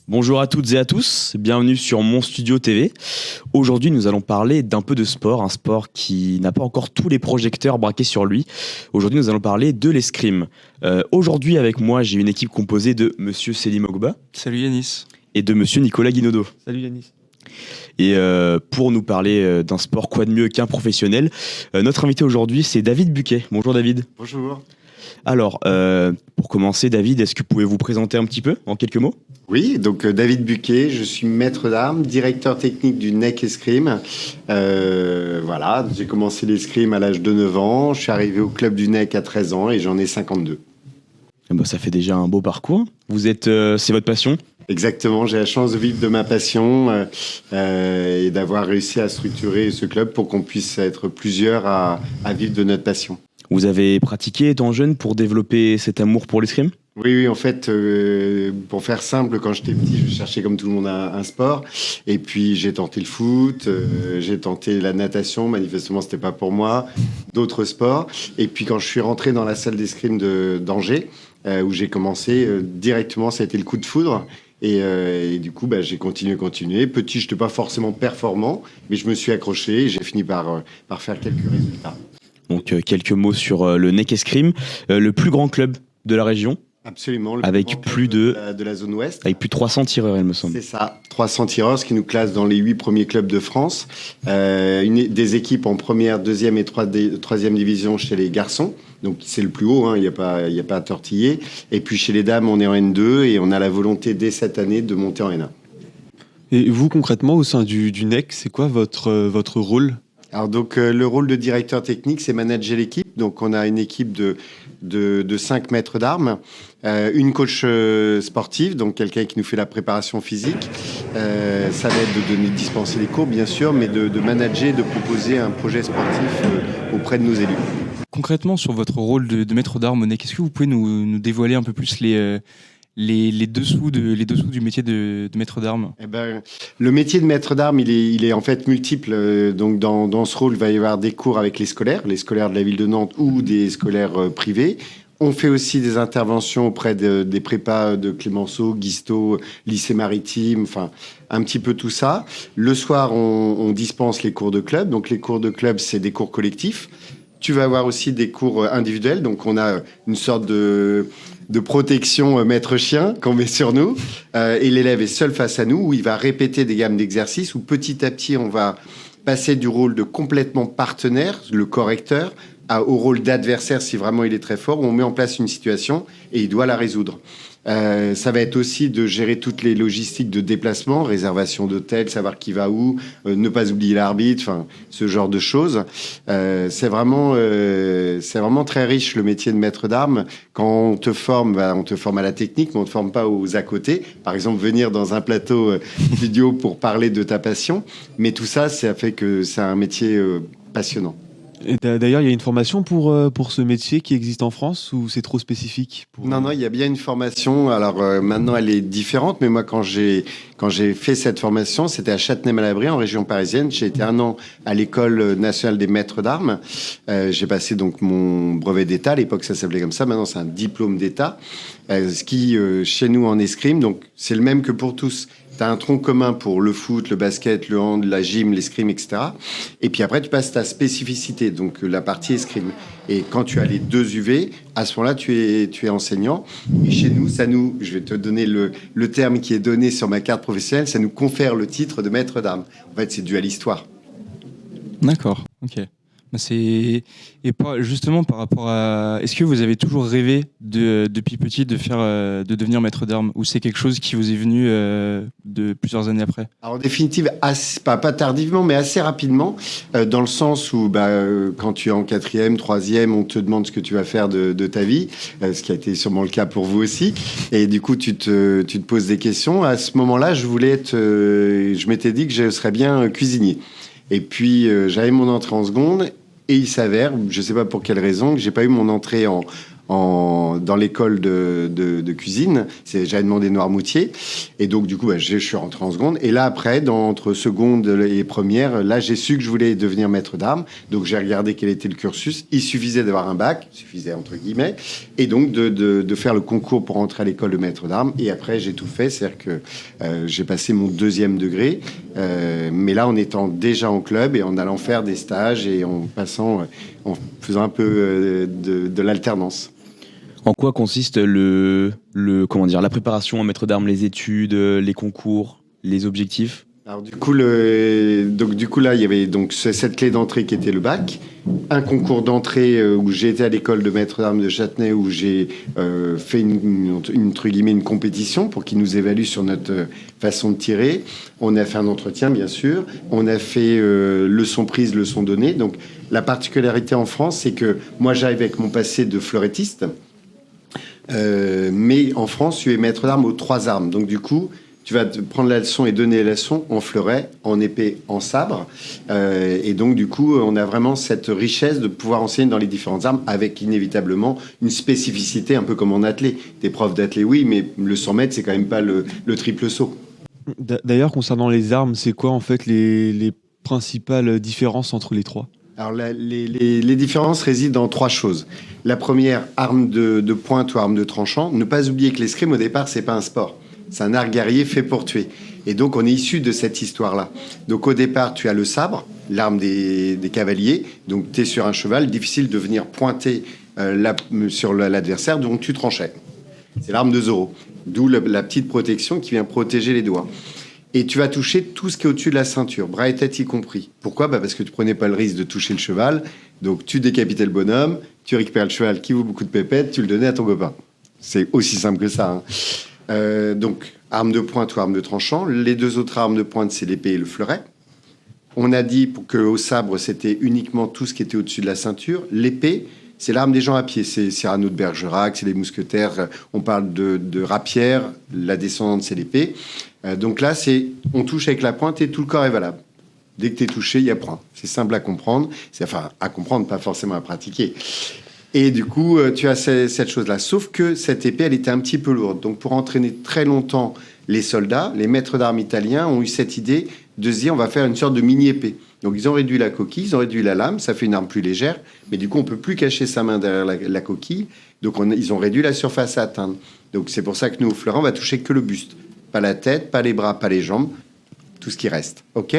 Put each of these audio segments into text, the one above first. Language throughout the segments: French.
Bonjour à toutes et à tous, bienvenue sur Mon Studio TV. Aujourd'hui, nous allons parler d'un peu de sport, un sport qui n'a pas encore tous les projecteurs braqués sur lui. Aujourd'hui, nous allons parler de l'escrime. Aujourd'hui, avec moi, j'ai une équipe composée de Monsieur Selim Ogba. Salut Yanis. Et de Monsieur Nicolas Guinaudot. Salut Yanis. Et pour nous parler d'un sport quoi de mieux qu'un professionnel, notre invité aujourd'hui, c'est David Buquet. Bonjour David. Bonjour. Alors, pour commencer, David, est-ce que vous pouvez vous présenter un petit peu, en quelques mots ? Oui, donc David Buquet, je suis maître d'armes, directeur technique du NEC Escrime. Voilà, j'ai commencé l'escrime à l'âge de 9 ans, je suis arrivé au club du NEC à 13 ans et j'en ai 52. Bah, ça fait déjà un beau parcours. Vous êtes, c'est votre passion ? Exactement, j'ai la chance de vivre de ma passion et d'avoir réussi à structurer ce club pour qu'on puisse être plusieurs à vivre de notre passion. Vous avez pratiqué étant jeune pour développer cet amour pour l'escrime ? Oui, en fait, pour faire simple, quand j'étais petit, je cherchais comme tout le monde un sport. Et puis, j'ai tenté le foot, j'ai tenté la natation. Manifestement, c'était pas pour moi. D'autres sports. Et puis, quand je suis rentré dans la salle d'escrime d'Angers, où j'ai commencé directement, ça a été le coup de foudre. Et du coup, j'ai continué. Petit, je n'étais pas forcément performant, mais je me suis accroché et j'ai fini par faire quelques résultats. Donc, quelques mots sur le NEC Escrime, le plus grand club de la région. Absolument. Avec plus de la zone ouest. Avec plus de 300 tireurs, il me semble. C'est ça, 300 tireurs, ce qui nous classe dans les 8 premiers clubs de France. Des équipes en première, deuxième et troisième division chez les garçons. Donc c'est le plus haut, il n'y a pas à tortiller. Et puis chez les dames, on est en N2 et on a la volonté dès cette année de monter en N1. Et vous, concrètement, au sein du NEC, c'est quoi votre rôle ? Alors donc le rôle de directeur technique, c'est manager l'équipe. Donc on a une équipe de 5 maîtres d'armes, une coach sportive, donc quelqu'un qui nous fait la préparation physique. Ça va être de dispenser les cours, bien sûr, mais de manager, de proposer un projet sportif auprès de nos élus. Concrètement, sur votre rôle de maître d'armes au NEC, est-ce que vous pouvez nous dévoiler un peu plus les dessous du métier de maître d'armes? Le métier de maître d'armes, il est en fait multiple. Donc dans ce rôle, il va y avoir des cours avec les scolaires de la ville de Nantes ou des scolaires privés. On fait aussi des interventions auprès des prépas de Clémenceau, Guisto, lycée maritime, enfin un petit peu tout ça. Le soir, on dispense les cours de club. Donc les cours de club, c'est des cours collectifs. Tu vas avoir aussi des cours individuels. Donc on a une sorte de protection maître-chien qu'on met sur nous. Et l'élève est seul face à nous, où il va répéter des gammes d'exercices, où petit à petit, on va passer du rôle de complètement partenaire, le correcteur, au rôle d'adversaire si vraiment il est très fort, où on met en place une situation et il doit la résoudre. Ça va être aussi de gérer toutes les logistiques de déplacement, réservation d'hôtel, savoir qui va où, ne pas oublier l'arbitre, enfin ce genre de choses. C'est vraiment très riche le métier de maître d'armes. Quand on te forme, on te forme à la technique, mais on te forme pas aux à côté. Par exemple, venir dans un plateau vidéo pour parler de ta passion. Mais tout ça, ça fait que c'est un métier passionnant. Et d'ailleurs, il y a une formation pour ce métier qui existe en France ou c'est trop spécifique Non, il y a bien une formation. Alors maintenant, elle est différente. Mais moi, quand j'ai fait cette formation, c'était à Châtenay-Malabry, en région parisienne. J'ai été 1 an à l'École nationale des maîtres d'armes. J'ai passé donc mon brevet d'État. À l'époque, ça s'appelait comme ça. Maintenant, c'est un diplôme d'État. Ce qui, chez nous, en escrime, donc c'est le même que pour tous. Tu as un tronc commun pour le foot, le basket, le hand, la gym, l'escrime, etc. Et puis après, tu passes ta spécificité, donc la partie escrime. Et quand tu as les 2 UV, à ce moment-là, tu es enseignant. Et chez nous, je vais te donner le terme qui est donné sur ma carte professionnelle, ça nous confère le titre de maître d'armes. En fait, c'est dû à l'histoire. D'accord, ok. Et justement par rapport à... Est-ce que vous avez toujours rêvé depuis petit de devenir maître d'armes, ou c'est quelque chose qui vous est venu de plusieurs années après? Alors en définitive, pas tardivement, mais assez rapidement, dans le sens où quand tu es en 4e, 3e, on te demande ce que tu vas faire de ta vie, ce qui a été sûrement le cas pour vous aussi. Et du coup, tu te poses des questions. À ce moment-là, je m'étais dit que je serais bien cuisinier. Et puis, j'avais mon entrée en seconde. Et il s'avère, je ne sais pas pour quelle raison, que je n'ai pas eu mon entrée dans l'école de cuisine. J'avais demandé Noirmoutier. Et donc, du coup, je suis rentré en seconde. Et là, après, entre seconde et première, là, j'ai su que je voulais devenir maître d'armes. Donc, j'ai regardé quel était le cursus. Il suffisait d'avoir un bac, suffisait entre guillemets, et donc de faire le concours pour entrer à l'école de maître d'armes. Et après, j'ai tout fait. C'est-à-dire que j'ai passé mon 2e degré. Mais là, en étant déjà en club et en allant faire des stages et en faisant un peu de l'alternance. En quoi consiste la préparation en maître d'armes, les études, les concours, les objectifs? Alors du coup là, il y avait donc cette clé d'entrée qui était le bac, un concours d'entrée où j'ai été à l'école de maître d'armes de Châtenay où j'ai fait une compétition pour qu'ils nous évaluent sur notre façon de tirer. On a fait un entretien bien sûr, on a fait leçon prise, leçon donnée. Donc la particularité en France, c'est que moi j'arrive avec mon passé de fleurettiste, mais en France tu es maître d'armes aux 3 armes. Donc du coup tu vas te prendre la leçon et donner la leçon en fleuret, en épée, en sabre. Et donc, du coup, on a vraiment cette richesse de pouvoir enseigner dans les différentes armes avec inévitablement une spécificité, un peu comme en athlée. Des profs d'athlée, oui, mais le 100 mètres, c'est quand même pas le triple saut. D'ailleurs, concernant les armes, c'est quoi en fait les principales différences entre les 3? Alors, les différences résident dans 3 choses. La première, arme de pointe ou arme de tranchant. Ne pas oublier que l'escrime, au départ, c'est pas un sport. C'est un art guerrier fait pour tuer. Et donc, on est issu de cette histoire-là. Donc, au départ, tu as le sabre, l'arme des cavaliers. Donc, tu es sur un cheval, difficile de venir pointer sur l'adversaire, donc tu tranchais. C'est l'arme de Zorro. D'où la petite protection qui vient protéger les doigts. Et tu vas toucher tout ce qui est au-dessus de la ceinture, bras et tête y compris. Pourquoi ? Parce que tu prenais pas le risque de toucher le cheval. Donc, tu décapitais le bonhomme, tu récupères le cheval qui vaut beaucoup de pépettes, tu le donnais à ton copain. C'est aussi simple que ça, hein. Donc, arme de pointe ou arme de tranchant. Les 2 autres armes de pointe, c'est l'épée et le fleuret. On a dit qu'au sabre, c'était uniquement tout ce qui était au-dessus de la ceinture. L'épée, c'est l'arme des gens à pied. C'est Cyrano de Bergerac, c'est les mousquetaires. On parle de rapière. La descendante, c'est l'épée. Donc là, on touche avec la pointe et tout le corps est valable. Dès que tu es touché, il y a point. C'est simple à comprendre. Enfin, à comprendre, pas forcément à pratiquer. Et du coup, tu as cette chose-là. Sauf que cette épée, elle était un petit peu lourde. Donc, pour entraîner très longtemps les soldats, les maîtres d'armes italiens ont eu cette idée de se dire, on va faire une sorte de mini-épée. Donc, ils ont réduit la coquille, ils ont réduit la lame. Ça fait une arme plus légère. Mais du coup, on peut plus cacher sa main derrière la coquille. Donc, ils ont réduit la surface à atteindre. Donc, c'est pour ça que nous, au fleuret, on va toucher que le buste. Pas la tête, pas les bras, pas les jambes. Tout ce qui reste. OK ?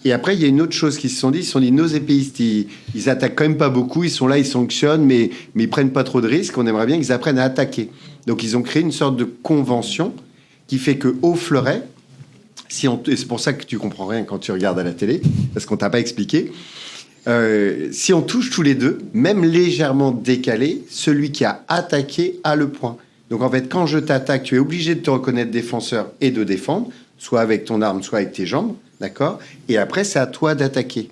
Et après, il y a une autre chose qu'ils se sont dit. Ils se sont dit, nos épéistes, ils attaquent quand même pas beaucoup. Ils sont là, ils sanctionnent, mais ils prennent pas trop de risques. On aimerait bien qu'ils apprennent à attaquer. Donc, ils ont créé une sorte de convention qui fait qu'au fleuret, et c'est pour ça que tu comprends rien quand tu regardes à la télé, parce qu'on t'a pas expliqué. Si on touche tous les deux, même légèrement décalé, celui qui a attaqué a le point. Donc, en fait, quand je t'attaque, tu es obligé de te reconnaître défenseur et de défendre, soit avec ton arme, soit avec tes jambes. D'accord ? Et après, c'est à toi d'attaquer.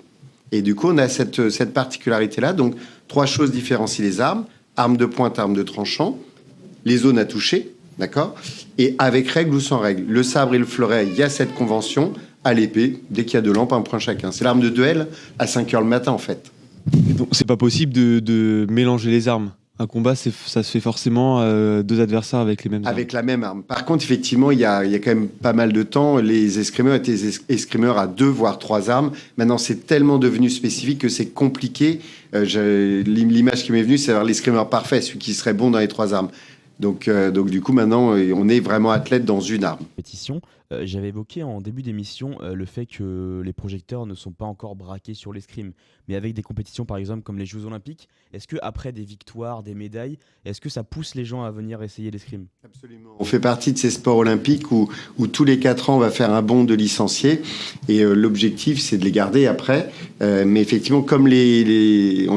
Et du coup, on a cette particularité-là. Donc, 3 choses différencient les armes. Arme de pointe, arme de tranchant. Les zones à toucher. D'accord ? Et avec règle ou sans règle. Le sabre et le fleuret, il y a cette convention. À l'épée, dès qu'il y a 2 lampes, un point chacun. C'est l'arme de duel à 5 heures le matin, en fait. Et donc, c'est pas possible de mélanger les armes. Un combat, ça se fait forcément 2 adversaires avec les mêmes armes. Avec la même arme. Par contre, effectivement, il y a quand même pas mal de temps, les escrimeurs étaient escrimeurs à 2 voire 3 armes. Maintenant, c'est tellement devenu spécifique que c'est compliqué. L'image qui m'est venue, c'est l'escrimeur parfait, celui qui serait bon dans les 3 armes. Donc du coup, maintenant, on est vraiment athlète dans une arme. Compétition. J'avais évoqué en début d'émission le fait que les projecteurs ne sont pas encore braqués sur l'escrime, mais avec des compétitions par exemple comme les Jeux Olympiques, est-ce que après des victoires, des médailles, est-ce que ça pousse les gens à venir essayer l'escrime ? Absolument. On fait partie de ces sports olympiques où tous les 4 ans on va faire un bond de licenciés et l'objectif c'est de les garder après. Mais effectivement, comme les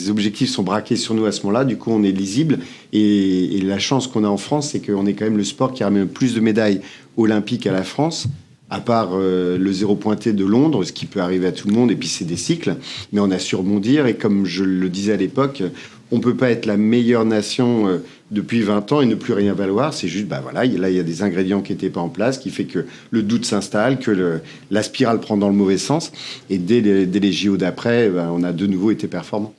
objectifs sont braqués sur nous à ce moment-là, du coup on est lisible et la chance qu'on a en France, c'est qu'on est quand même le sport qui ramène plus de médailles olympique à la France, à part le 0 pointé de Londres, ce qui peut arriver à tout le monde, et puis c'est des cycles, mais on a su rebondir, et comme je le disais à l'époque, on ne peut pas être la meilleure nation depuis 20 ans et ne plus rien valoir, c'est juste, là il y a des ingrédients qui n'étaient pas en place, qui fait que le doute s'installe, que la spirale prend dans le mauvais sens, et dès les JO d'après, on a de nouveau été performants.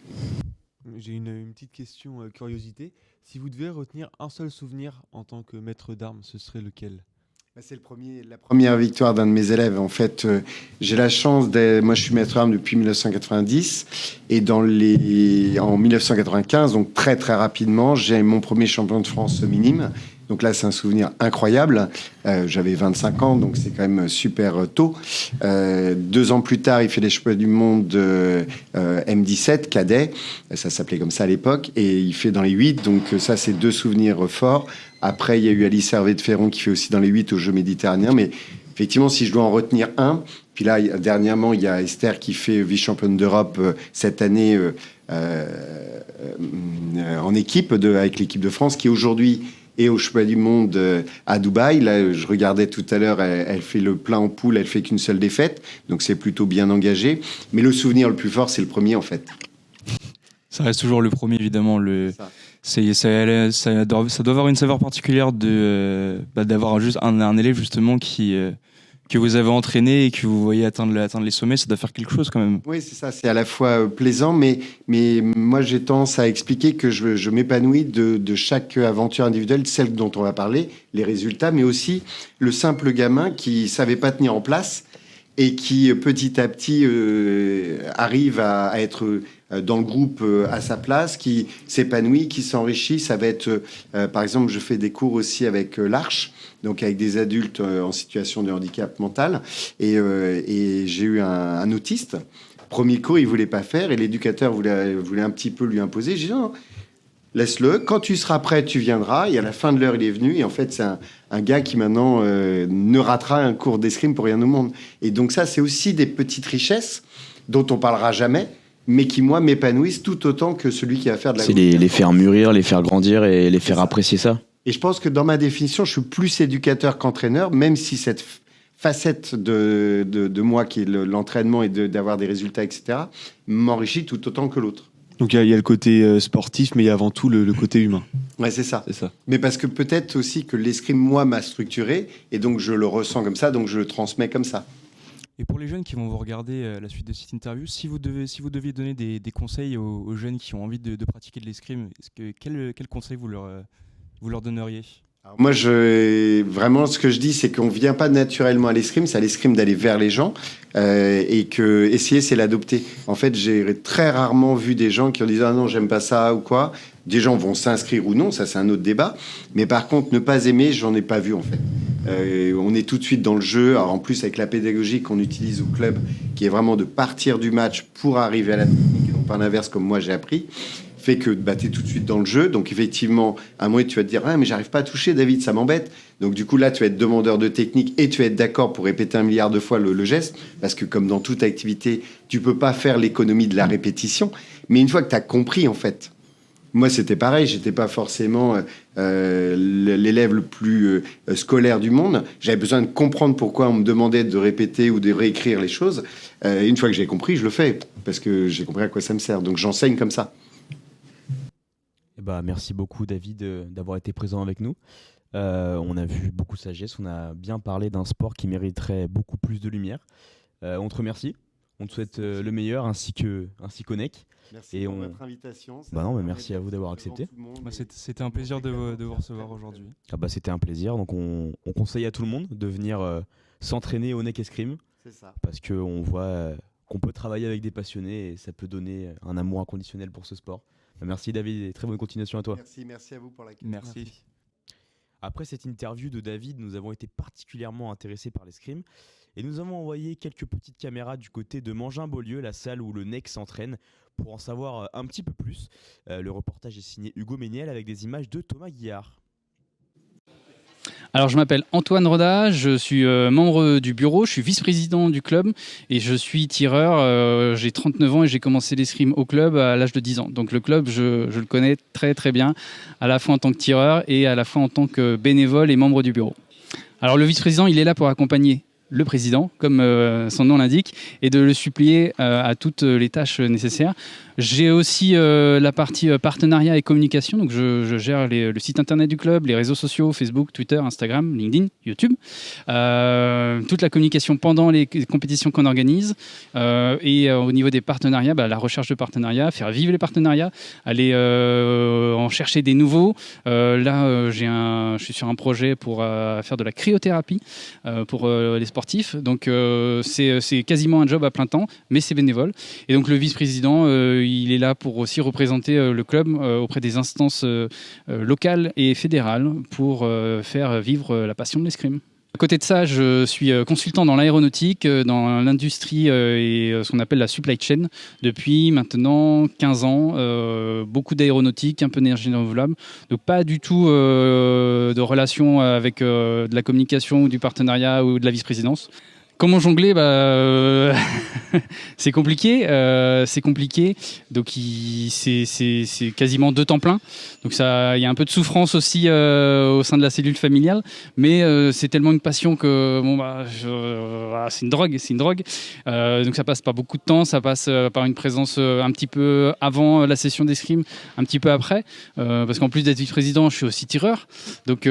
J'ai une petite question, curiosité. Si vous devez retenir un seul souvenir en tant que maître d'armes, ce serait lequel? C'est la première victoire d'un de mes élèves. En fait, j'ai la chance moi, je suis maître d'armes depuis 1990 et en 1995, donc très très rapidement, j'ai mon premier champion de France minime. Donc là, c'est un souvenir incroyable. J'avais 25 ans, donc c'est quand même super tôt. 2 ans plus tard, il fait les championnats du monde M17 cadet. Ça s'appelait comme ça à l'époque. Et il fait dans les 8. Donc ça, c'est 2 souvenirs forts. Après, il y a eu Alice Hervé de Ferron qui fait aussi dans les 8 aux Jeux méditerranéens. Mais effectivement, si je dois en retenir un, puis là, dernièrement, il y a Esther qui fait vice-championne d'Europe cette année en équipe, avec l'équipe de France, qui aujourd'hui et au championnat du monde à Dubaï. Là, je regardais tout à l'heure, elle fait le plein en poule, elle fait qu'une seule défaite, donc c'est plutôt bien engagé. Mais le souvenir le plus fort, c'est le premier en fait. Ça reste toujours le premier, évidemment. Ça doit avoir une saveur particulière d'avoir juste un élève justement que vous avez entraîné et que vous voyez atteindre les sommets. Ça doit faire quelque chose quand même. Oui, c'est ça. C'est à la fois plaisant, mais moi j'ai tendance à expliquer que je m'épanouis de chaque aventure individuelle, celle dont on va parler, les résultats, mais aussi le simple gamin qui savait pas tenir en place et qui petit à petit arrive à être dans le groupe à sa place, qui s'épanouit, qui s'enrichit. Ça va être, par exemple, je fais des cours aussi avec l'Arche, donc avec des adultes en situation de handicap mental, et j'ai eu un autiste. Premier cours, il voulait pas faire, et l'éducateur voulait un petit peu lui imposer. J'ai dit non, laisse-le. Quand tu seras prêt, tu viendras. Et à la fin de l'heure, il est venu. Et en fait, c'est un gars qui maintenant ne ratera un cours d'escrime pour rien au monde. Et donc ça, c'est aussi des petites richesses dont on parlera jamais, mais qui, moi, m'épanouissent tout autant que celui qui va faire de la... C'est les faire mûrir, les faire grandir et les faire apprécier ça. Et je pense que dans ma définition, je suis plus éducateur qu'entraîneur, même si cette facette de moi, qui est l'entraînement et d'avoir des résultats, etc., m'enrichit tout autant que l'autre. Donc il y a le côté sportif, mais il y a avant tout le côté humain. Ouais, c'est ça. C'est ça. Mais parce que peut-être aussi que l'escrime, moi, m'a structuré, et donc je le ressens comme ça, donc je le transmets comme ça. Et pour les jeunes qui vont vous regarder la suite de cette interview, si vous deviez donner des conseils aux jeunes qui ont envie de pratiquer de l'escrime, quel conseil vous leur donneriez ? Alors moi, vraiment, ce que je dis, c'est qu'on ne vient pas naturellement à l'escrime, c'est à l'escrime d'aller vers les gens, et que essayer, c'est l'adopter. En fait, j'ai très rarement vu des gens qui ont dit « Ah non, j'aime pas ça » ou quoi. Des gens vont s'inscrire ou non, ça c'est un autre débat. Mais par contre, ne pas aimer, j'en ai pas vu en fait. On est tout de suite dans le jeu. Alors en plus, avec la pédagogie qu'on utilise au club, qui est vraiment de partir du match pour arriver à la technique, et non pas l'inverse comme moi j'ai appris, fait que tu es tout de suite dans le jeu. Donc effectivement, à un moment, tu vas te dire « Ah, mais j'arrive pas à toucher, David, ça m'embête. » Donc du coup, là, tu vas être demandeur de technique et tu vas être d'accord pour répéter 1 milliard de fois le geste. Parce que comme dans toute activité, tu peux pas faire l'économie de la répétition. Mais une fois que tu as compris, en fait... Moi, c'était pareil. J'étais pas forcément l'élève le plus scolaire du monde. J'avais besoin de comprendre pourquoi on me demandait de répéter ou de réécrire les choses. Une fois que j'ai compris, je le fais parce que j'ai compris à quoi ça me sert. Donc, j'enseigne comme ça. Merci beaucoup, David, d'avoir été présent avec nous. On a vu beaucoup de sagesse. On a bien parlé d'un sport qui mériterait beaucoup plus de lumière. On te remercie. On te souhaite le meilleur ainsi qu'Onek. Merci pour votre invitation. Merci à vous d'avoir accepté. C'était un plaisir de vous recevoir aujourd'hui. C'était un plaisir. Donc on conseille à tout le monde de venir s'entraîner au Onek Escrime. C'est ça. Parce qu'on voit qu'on peut travailler avec des passionnés et ça peut donner un amour inconditionnel pour ce sport. Merci David et très bonne continuation à toi. Merci à vous pour la question. Merci. Après cette interview de David, nous avons été particulièrement intéressés par l'escrime et nous avons envoyé quelques petites caméras du côté de Mangin-Beaulieu, la salle où le NEC s'entraîne, pour en savoir un petit peu plus. Le reportage est signé Hugo Méniel avec des images de Thomas Guillard. Alors je m'appelle Antoine Roda, je suis membre du bureau, je suis vice-président du club et je suis tireur. J'ai 39 ans et j'ai commencé l'escrime au club à l'âge de 10 ans. Donc le club, je le connais très très bien, à la fois en tant que tireur et à la fois en tant que bénévole et membre du bureau. Alors le vice-président, il est là pour accompagner le président, comme son nom l'indique, et de le supplier à toutes les tâches nécessaires. J'ai aussi la partie partenariat et communication, donc je gère le site internet du club, les réseaux sociaux, Facebook, Twitter, Instagram, LinkedIn, YouTube. toute la communication pendant les compétitions qu'on organise et au niveau des partenariats, la recherche de partenariats, faire vivre les partenariats, aller en chercher des nouveaux. Là, je suis sur un projet pour faire de la cryothérapie pour les sportifs. Donc, c'est quasiment un job à plein temps, mais c'est bénévole. Et donc, le vice-président, il est là pour aussi représenter le club auprès des instances locales et fédérales pour faire vivre la passion de l'escrime. À côté de ça, je suis consultant dans l'aéronautique, dans l'industrie et ce qu'on appelle la supply chain depuis maintenant 15 ans. Beaucoup d'aéronautique, un peu d'énergie renouvelable. Donc pas du tout de relation avec de la communication ou du partenariat ou de la vice-présidence. Comment jongler c'est compliqué. Donc c'est quasiment 2 temps plein. Donc il y a un peu de souffrance aussi au sein de la cellule familiale, mais c'est tellement une passion que c'est une drogue. Donc ça passe par beaucoup de temps, ça passe par une présence un petit peu avant la session d'escrime, un petit peu après, parce qu'en plus d'être vice-président, je suis aussi tireur. Donc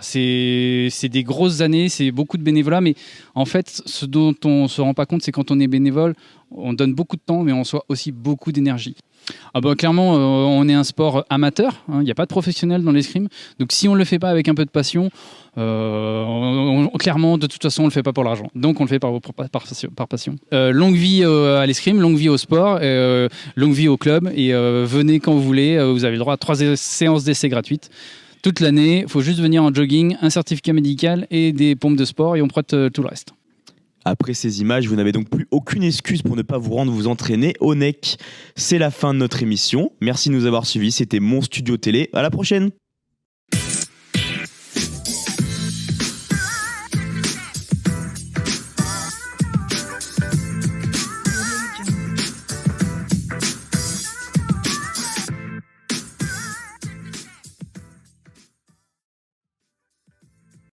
c'est des grosses années, c'est beaucoup de bénévolat, mais en fait, ce dont on ne se rend pas compte, c'est quand on est bénévole, on donne beaucoup de temps, mais on reçoit aussi beaucoup d'énergie. Clairement, on est un sport amateur, il n'y a pas de professionnel dans l'escrime. Donc si on ne le fait pas avec un peu de passion, clairement, de toute façon, on ne le fait pas pour l'argent. Donc on le fait par passion. Longue vie à l'escrime, longue vie au sport, longue vie au club. Et venez quand vous voulez, vous avez le droit à 3 séances d'essai gratuites. Toute l'année, il faut juste venir en jogging, un certificat médical et des pompes de sport et on prête tout le reste. Après ces images, vous n'avez donc plus aucune excuse pour ne pas vous rendre vous entraîner au NEC. C'est la fin de notre émission. Merci de nous avoir suivis. C'était Mon Studio Télé. À la prochaine.